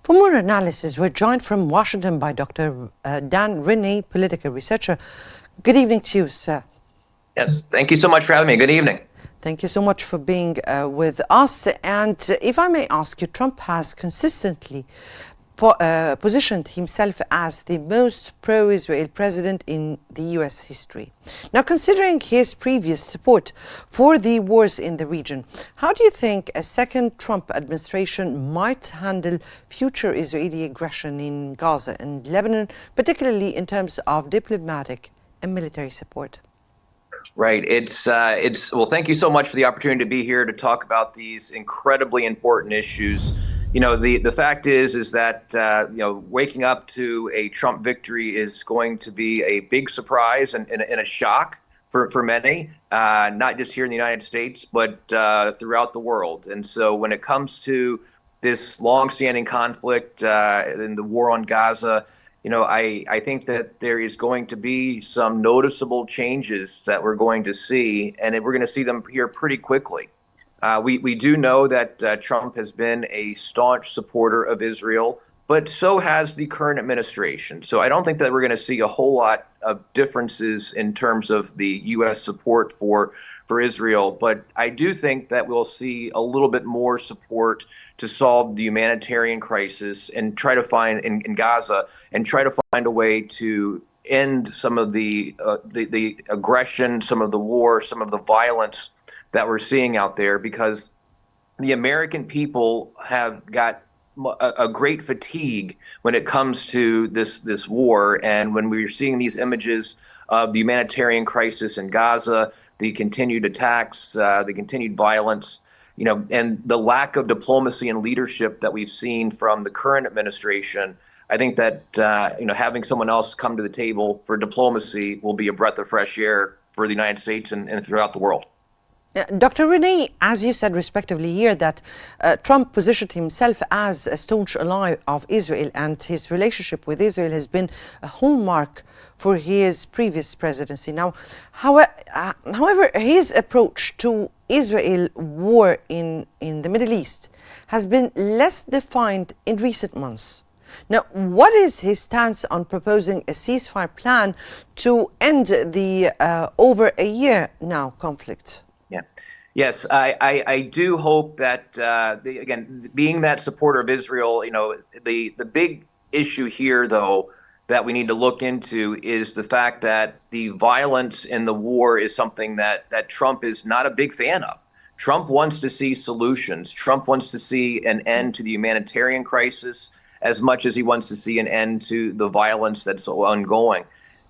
For more analysis, we're joined from Washington by Dr. Dan Rennie, political researcher. Good evening to you, sir. Yes, thank you so much for having me. Good evening. Thank you so much for being with us. And if I may ask you, Trump has consistently positioned himself as the most pro-Israel president in the US history. Now, considering his previous support for the wars in the region, how do you think a second Trump administration might handle future Israeli aggression in Gaza and Lebanon, particularly in terms of diplomatic and military support? Right. Well, thank you so much for the opportunity to be here to talk about these incredibly important issues. The fact is that waking up to a Trump victory is going to be a big surprise and a shock for many, not just here in the United States, but throughout the world. And so when it comes to this longstanding conflict in the war on Gaza, I think that there is going to be some noticeable changes that we're going to see, and we're going to see them here pretty quickly. We do know that Trump has been a staunch supporter of Israel, but so has the current administration. So I don't think that we're going to see a whole lot of differences in terms of the U.S. support for Israel. But I do think that we'll see a little bit more support to solve the humanitarian crisis and try to find in Gaza and try to find a way to end some of the aggression, some of the war, some of the violence that we're seeing out there, because the American people have got a great fatigue when it comes to this war. And when we're seeing these images of the humanitarian crisis in Gaza, the continued attacks, the continued violence, and the lack of diplomacy and leadership that we've seen from the current administration, I think that having someone else come to the table for diplomacy will be a breath of fresh air for the United States and throughout the world. Dr. Rennie, as you said respectively here, that Trump positioned himself as a staunch ally of Israel, and his relationship with Israel has been a hallmark for his previous presidency. Now, however, his approach to Israel war in the Middle East has been less defined in recent months. Now, what is his stance on proposing a ceasefire plan to end the over a year now conflict? Yeah. Yes, I do hope that, again, being that supporter of Israel, the big issue here, though, that we need to look into is the fact that the violence in the war is something that Trump is not a big fan of. Trump wants to see solutions. Trump wants to see an end to the humanitarian crisis as much as he wants to see an end to the violence that's ongoing.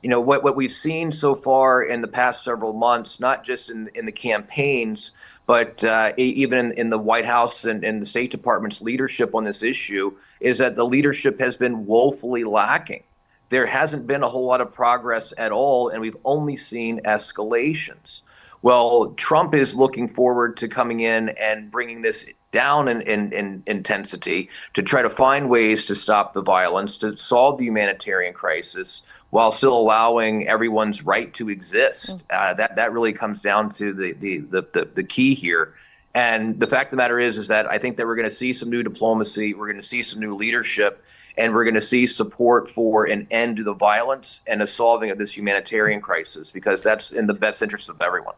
What we've seen so far in the past several months, not just in the campaigns, but even in the White House and the State Department's leadership on this issue, is that the leadership has been woefully lacking. There hasn't been a whole lot of progress at all, and we've only seen escalations. Well, Trump is looking forward to coming in and bringing this down in intensity to try to find ways to stop the violence, to solve the humanitarian crisis, while still allowing everyone's right to exist. That really comes down to the key here. And the fact of the matter is that I think that we're going to see some new diplomacy, we're going to see some new leadership, and we're going to see support for an end to the violence and a solving of this humanitarian crisis, because that's in the best interest of everyone.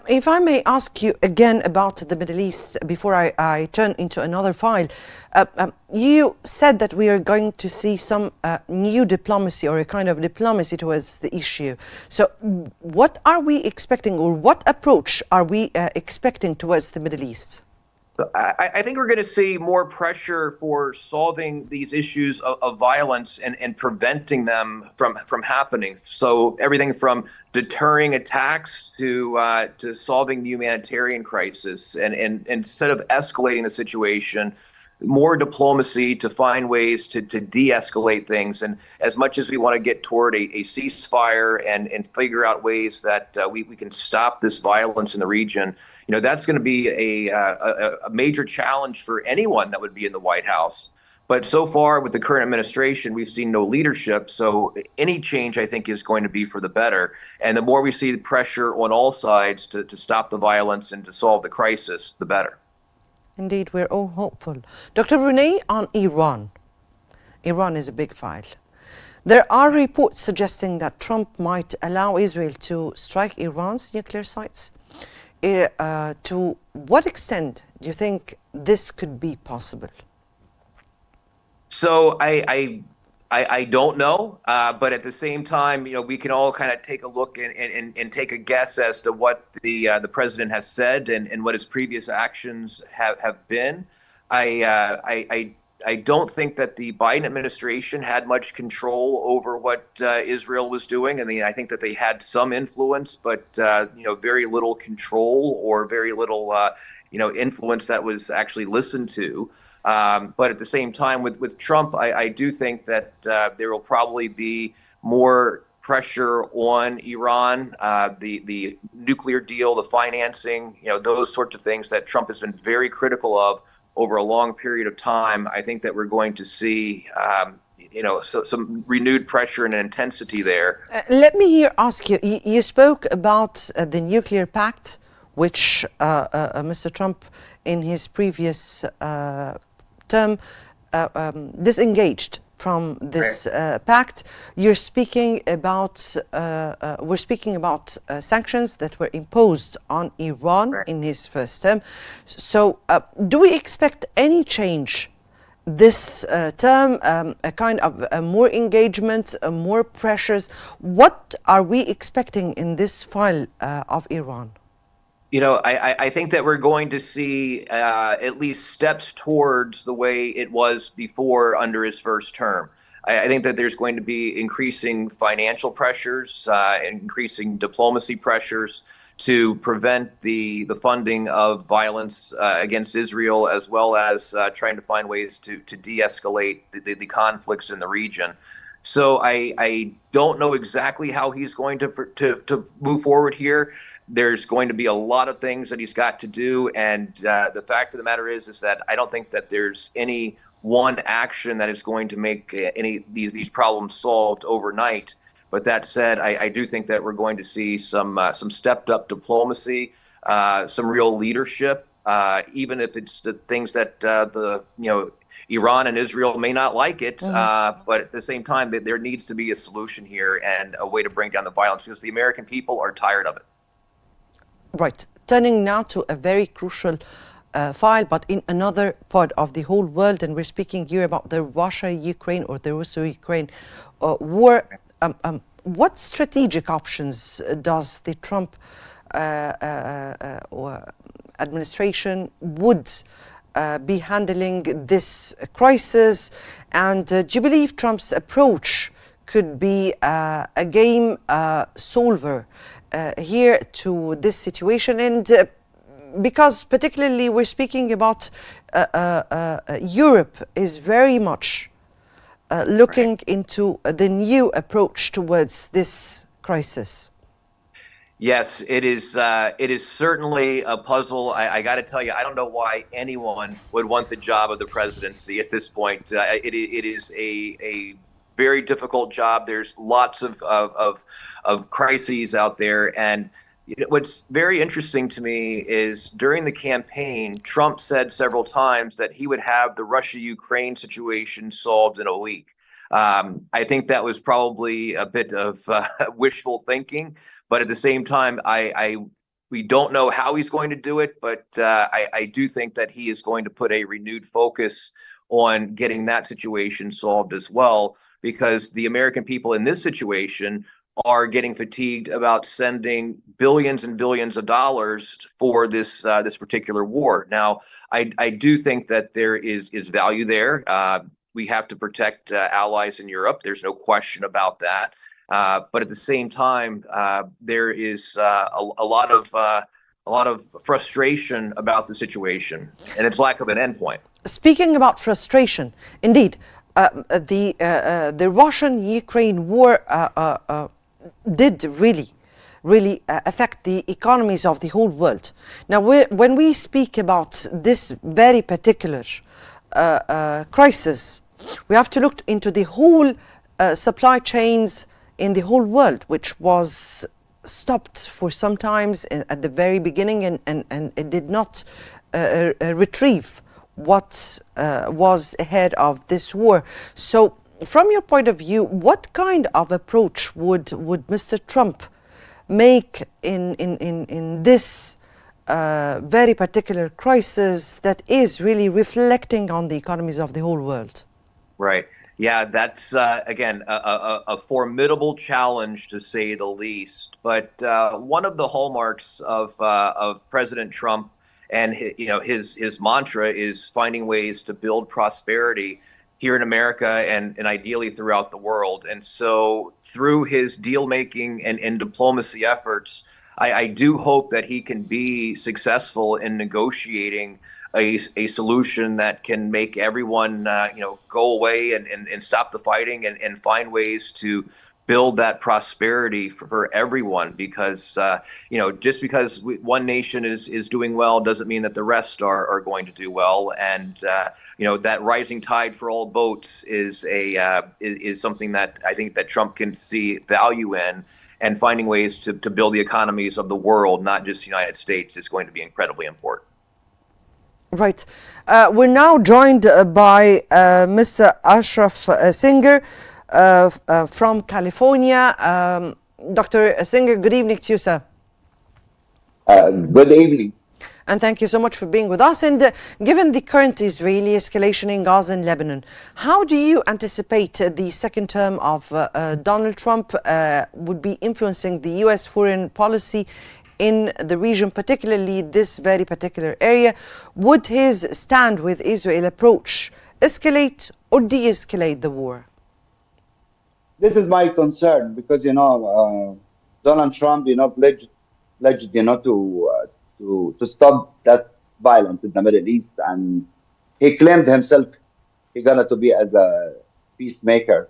If I may ask you again about the Middle East before I turn into another file, you said that we are going to see some new diplomacy, or a kind of diplomacy towards the issue. So what are we expecting, or what approach are we expecting towards the Middle East? I think we're going to see more pressure for solving these issues of violence and preventing them from happening. So everything from deterring attacks to solving the humanitarian crisis, and instead of escalating the situation, more diplomacy to find ways to de-escalate things. And as much as we want to get toward a ceasefire and figure out ways that we can stop this violence in the region, that's going to be a major challenge for anyone that would be in the White House. But so far with the current administration, we've seen no leadership. So any change, I think, is going to be for the better. And the more we see the pressure on all sides to stop the violence and to solve the crisis, the better. Indeed, we're all hopeful. Dr. Brunei, on Iran. Iran is a big file. There are reports suggesting that Trump might allow Israel to strike Iran's nuclear sites. To what extent do you think this could be possible? So I don't know, but at the same time, we can all kind of take a look and take a guess as to what the president has said and what his previous actions have been. I don't think that the Biden administration had much control over what Israel was doing. I mean, I think that they had some influence, but very little control or very little influence that was actually listened to. But at the same time, with Trump, I do think that there will probably be more pressure on Iran, the nuclear deal, the financing, those sorts of things that Trump has been very critical of over a long period of time. I think that we're going to see, some renewed pressure and intensity there. Let me here ask you, you spoke about the nuclear pact, which Mr. Trump in his previous term disengaged from this pact. We're speaking about sanctions that were imposed on Iran in his first term. So do we expect any change this term, a kind of more engagement, more pressures? What are we expecting in this file of Iran? I think that we're going to see at least steps towards the way it was before under his first term. I think that there's going to be increasing financial pressures, increasing diplomacy pressures to prevent the funding of violence against Israel, as well as trying to find ways to de-escalate the conflicts in the region. So I don't know exactly how he's going to move forward here. There's going to be a lot of things that he's got to do, and the fact of the matter is that I don't think that there's any one action that is going to make any these problems solved overnight. But that said, I do think that we're going to see some stepped up diplomacy, some real leadership, even if it's the things that Iran and Israel may not like it, but at the same time, there needs to be a solution here and a way to bring down the violence, because the American people are tired of it. Right. Turning now to a very crucial file, but in another part of the whole world, and we're speaking here about the Russia-Ukraine or the Russo-Ukraine war. What strategic options does the Trump administration would be handling this crisis? And do you believe Trump's approach could be a game solver here to this situation? And because particularly we're speaking about Europe is very much looking into the new approach towards this crisis. Yes, it is. It is certainly a puzzle. I got to tell you, I don't know why anyone would want the job of the presidency at this point. It is a very difficult job. There's lots of crises out there, and what's very interesting to me is during the campaign, Trump said several times that he would have the Russia-Ukraine situation solved in a week. I think that was probably a bit of wishful thinking, but at the same time, we don't know how he's going to do it, but I do think that he is going to put a renewed focus on getting that situation solved as well, because the American people in this situation are getting fatigued about sending billions and billions of dollars for this particular war. Now, I do think that there is value there. We have to protect allies in Europe. There's no question about that. But at the same time, there is a lot of frustration about the situation and its lack of an endpoint. Speaking about frustration, indeed, the Russian-Ukraine war did really affect the economies of the whole world. Now, when we speak about this very particular crisis, we have to look into the whole supply chains in the whole world, which was stopped for some times at the very beginning, and it did not retrieve what was ahead of this war. So, from your point of view, what kind of approach would Mr. Trump make in this very particular crisis that is really reflecting on the economies of the whole world? Right. Yeah, that's again a formidable challenge to say the least. But one of the hallmarks of President Trump and his mantra is finding ways to build prosperity here in America and ideally throughout the world. And so through his deal making and diplomacy efforts, I do hope that he can be successful in negotiating a solution that can make everyone go away and stop the fighting and find ways to build that prosperity for everyone, because just because one nation is doing well doesn't mean that the rest are going to do well. And that rising tide for all boats is something that I think that Trump can see value in, and finding ways to build the economies of the world, not just the United States, is going to be incredibly important. Right. We're now joined by Mr. Ashraf Singer from California. Dr. Singer, good evening to you, sir. Good evening. And thank you so much for being with us. And given the current Israeli escalation in Gaza and Lebanon, how do you anticipate the second term of Donald Trump would be influencing the U.S. foreign policy in the region, particularly this very particular area? Would his stand with Israel approach escalate or de-escalate the war? This is my concern because Donald Trump pledged to stop that violence in the Middle East, and he claimed himself he gonna to be as a peacemaker.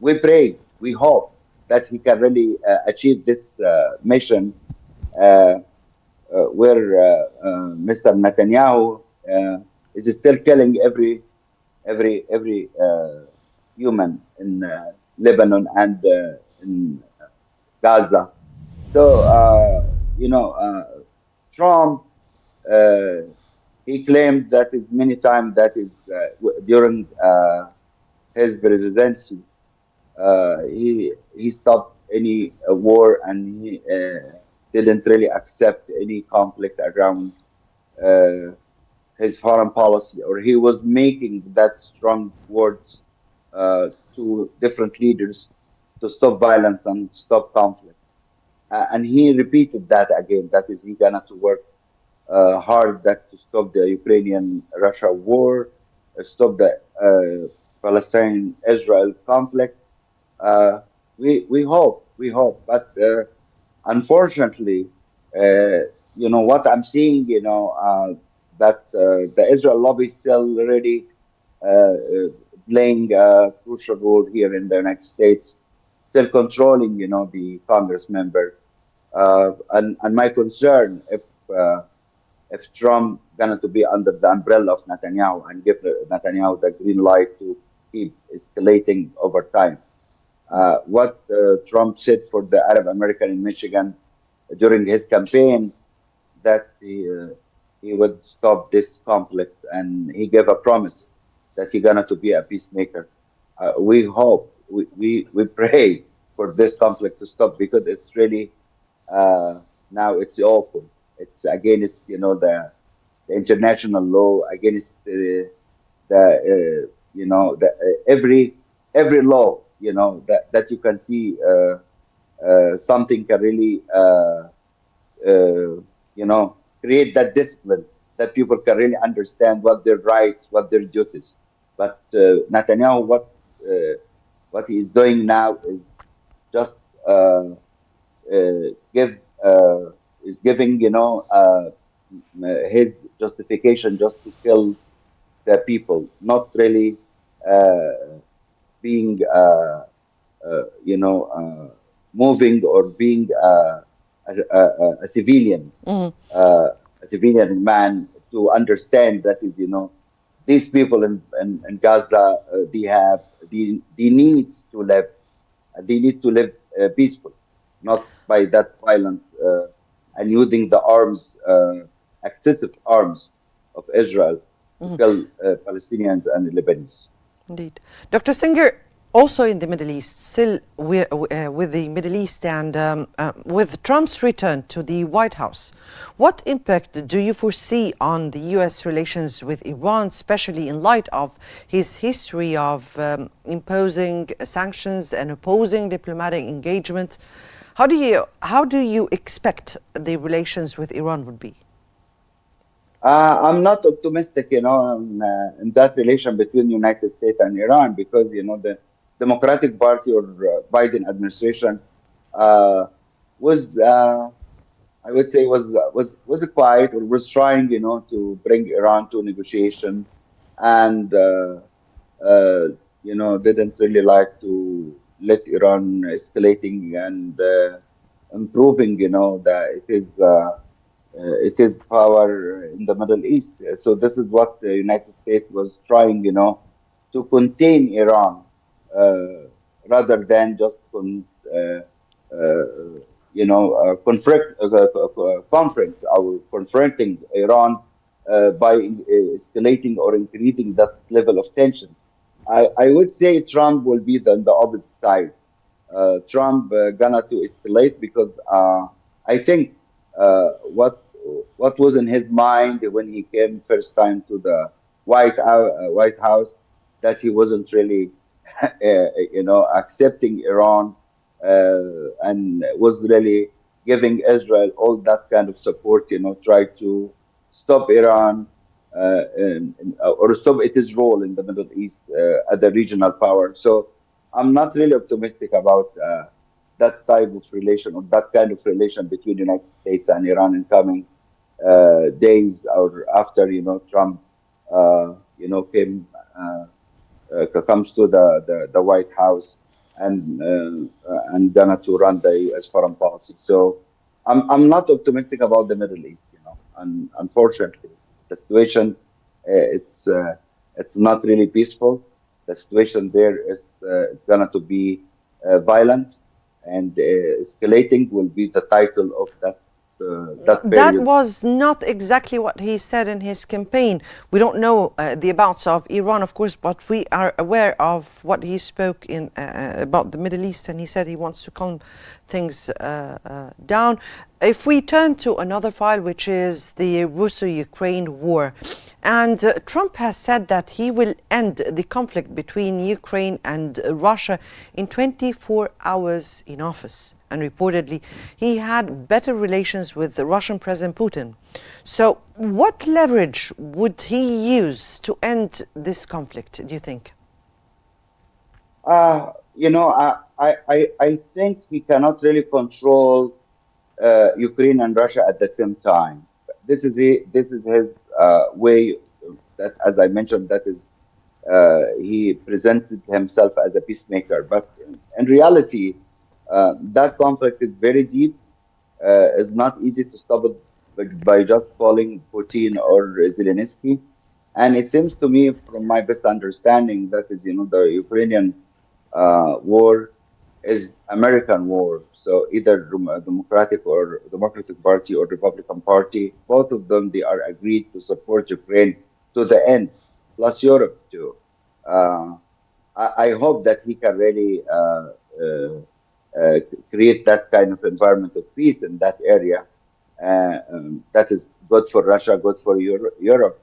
We pray, we hope that he can really achieve this mission, where Mr. Netanyahu is still killing every human in Lebanon and in Gaza. So Trump, he claimed that is many times that is during his presidency. He stopped any war, and he didn't really accept any conflict around his foreign policy, or he was making that strong words to different leaders to stop violence and stop conflict. And he repeated that again. That is, he gonna to work hard that to stop the Ukrainian-Russia war, stop the Palestine-Israel conflict. We hope, but unfortunately, what I'm seeing, that the Israel lobby still really playing a crucial role here in the United States, still controlling, the Congress member. And my concern, if Trump going to be under the umbrella of Netanyahu and give Netanyahu the green light to keep escalating over time. What Trump said for the Arab American in Michigan during his campaign, that he would stop this conflict, and he gave a promise that he's gonna to be a peacemaker. We hope, we pray for this conflict to stop, because it's really now it's awful. It's against the international law, against the every law that you can see something can really create that discipline, that people can really understand what their rights, what their duties. But Netanyahu, what he is doing now is just is giving his justification just to kill the people, not really being moving or being a civilian, a civilian man, to understand that is these people in Gaza, they needs to live, they need to live peaceful, not by that violent and using the arms, excessive arms of Israel to kill Palestinians and Lebanese. Indeed. Dr. Singer, also in the Middle East, still with the Middle East and with Trump's return to the White House, what impact do you foresee on the U.S. relations with Iran, especially in light of his history of imposing sanctions and opposing diplomatic engagement? How do you expect the relations with Iran would be? I'm not optimistic, in that relation between United States and Iran because, the Democratic Party or Biden administration uh, was, I would say, was quiet or was trying, to bring Iran to negotiation, and didn't really like to let Iran escalating and improving, that it is power in the Middle East. So this is what the United States was trying, to contain Iran, uh, rather than just confronting Iran by escalating or increasing that level of tensions. I would say Trump will be on the opposite side. Trump gonna to escalate because I think what was in his mind when he came first time to the White House, that he wasn't really accepting Iran, and was really giving Israel all that kind of support, try to stop Iran, or stop its role in the Middle East as a regional power. So I'm not really optimistic about that type of relation or that kind of relation between United States and Iran in coming days or after Trump came comes to the White House and gonna to run the U.S. foreign policy. So I'm not optimistic about the Middle East, and unfortunately the situation it's not really peaceful. The situation there is it's gonna to be violent, and escalating will be the title of that That period. was not exactly what he said in his campaign. We don't know the abouts of Iran, of course, but we are aware of what he spoke in about the Middle East, and he said he wants to calm things down. If we turn to another file, which is the Russo-Ukraine war, and Trump has said that he will end the conflict between Ukraine and Russia in 24 hours in office. And reportedly, he had better relations with the Russian President Putin. So what leverage would he use to end this conflict, do you think? I think he cannot really control Ukraine and Russia at the same time. This is his way. That, as I mentioned, that is he presented himself as a peacemaker. But in reality, that conflict is very deep. It's not easy to stop it by just calling Putin or Zelensky. And it seems to me, from my best understanding, that is, the Ukrainian war is American war. So either Democratic Party or Republican Party, both of them, they are agreed to support Ukraine to the end, plus Europe too. Uh, I hope that he can really create that kind of environment of peace in that area. That is good for Russia, good for Europe,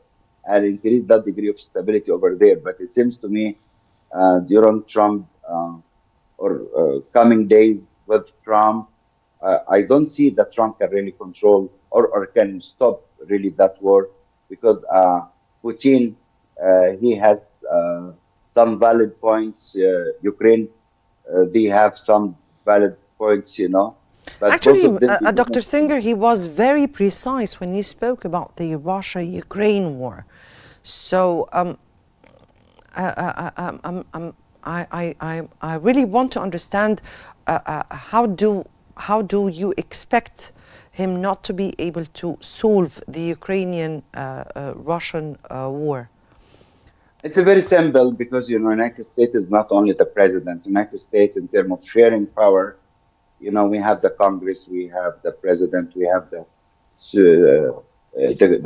and increase that degree of stability over there. But it seems to me during Trump or coming days with Trump, I don't see that Trump can really control or can stop really that war because Putin, he has some valid points. Ukraine, they have some valid points, but both Actually, of them, they do not. Dr. Singer, he was very precise when he spoke about the Russia-Ukraine war. So I really want to understand how do you expect him not to be able to solve the Ukrainian-Russian war? It's a very simple because United States is not only the president. United States, in terms of sharing power, we have the Congress, we have the president, we have the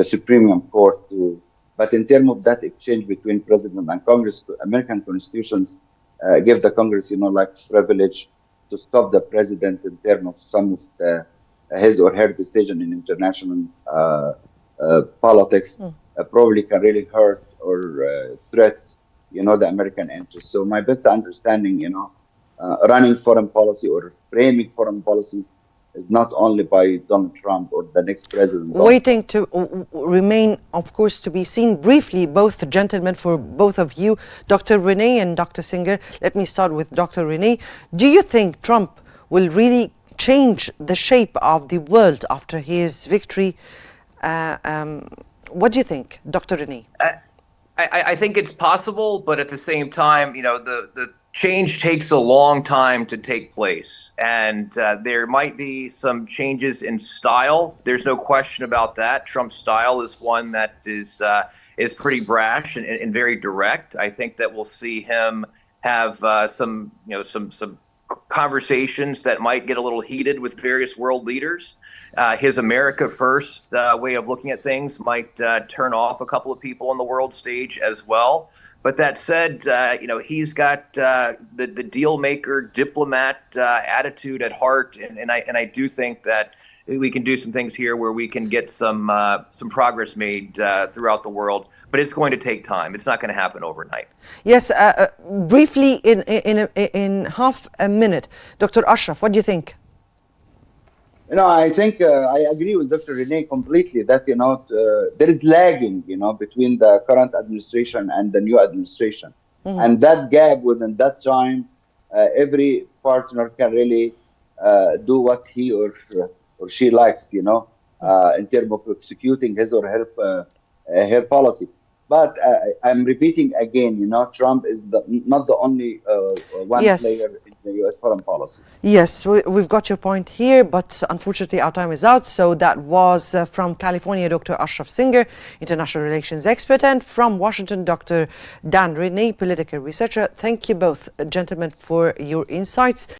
Supreme Court too. But in terms of that exchange between president and Congress, American constitutions give the Congress, like privilege to stop the president in terms of some of his or her decision in international politics. Probably can really hurt or threats, the American interest. So my best understanding, running foreign policy or framing foreign policy is not only by Donald Trump or the next president. Waiting to remain, of course, to be seen. Briefly, both gentlemen, for both of you, Dr. Renee and Dr. Singer. Let me start with Dr. Renee. Do you think Trump will really change the shape of the world after his victory? What do you think, Dr. Renee? I think it's possible, but at the same time, the change takes a long time to take place, and there might be some changes in style. There's no question about that. Trump's style is one that is pretty brash and very direct. I think that we'll see him have some conversations that might get a little heated with various world leaders. His America First way of looking at things might turn off a couple of people on the world stage as well. But that said, he's got the deal maker, diplomat attitude at heart, and I do think that we can do some things here where we can get some progress made throughout the world. But it's going to take time. It's not going to happen overnight. Yes, briefly, in half a minute, Dr. Ashraf, what do you think? I think I agree with Dr. Renee completely that, there is lagging, between the current administration and the new administration. And that gap within that time, every partner can really do what he or she likes, in terms of executing his or her policy. But I'm repeating again, Trump is not the only one player in the U.S. foreign policy. Yes, we've got your point here, but unfortunately our time is out. So that was from California, Dr. Ashraf Singer, international relations expert, and from Washington, Dr. Dan Renee, political researcher. Thank you both, gentlemen, for your insights.